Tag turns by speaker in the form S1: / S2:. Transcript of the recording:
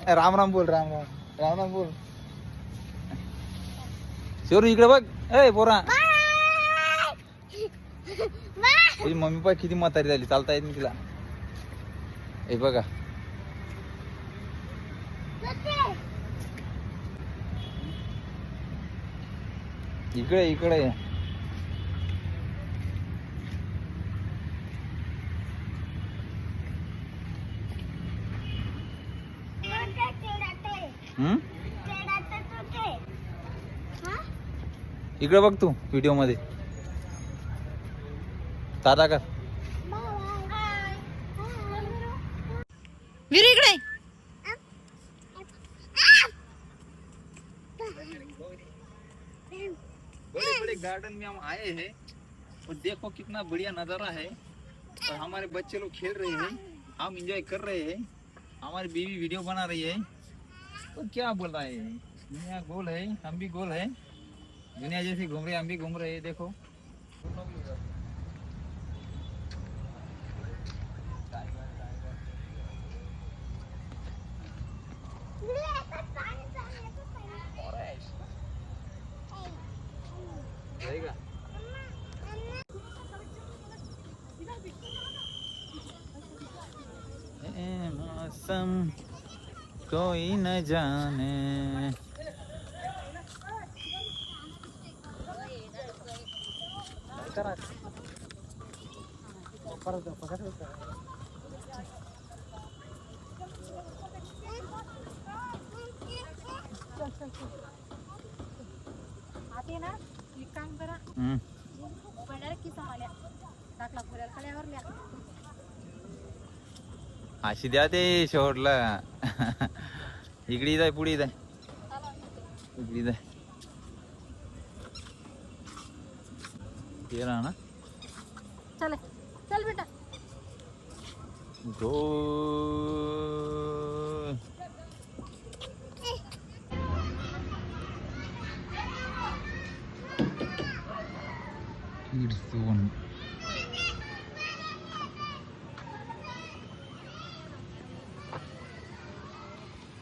S1: राम राम बोल, राम राम, राम राम बोल. शिवरू इकडे बघ. ए पोरा, तुझी मम्मी पाय किती म्हातारी झाली, चालता येत नाही तिला. हे बघा, इकडे इकडे. इकडे बघ तू व्हिडिओ मध्ये. टाटा कर.
S2: वीर इकडे.
S1: बड़े बड़े गार्डन में हम आए हैं और देखो कितना बढ़िया नजारा है. और हमारे बच्चे लोग खेल रहे हैं, हम एंजॉय कर रहे हैं, हमारी बीवी वीडियो बना रही है. तो क्या बोल रहा है, दुनिया गोल है, हम भी गोल है. दुनिया जैसे घूम रहे हम भी घूम रहे हैं. देखो रहेगा. मौसम कोई न जाने.
S2: आते ना एक काम करा. पडणार की समाल्या टाकला पुऱ्या कल्यावरल्या.
S1: अशी द्या ते शेवटला. इकडे जाय, पुढे जाय, इकडे जाय. ते ना
S2: चल चल बेटा.
S1: गो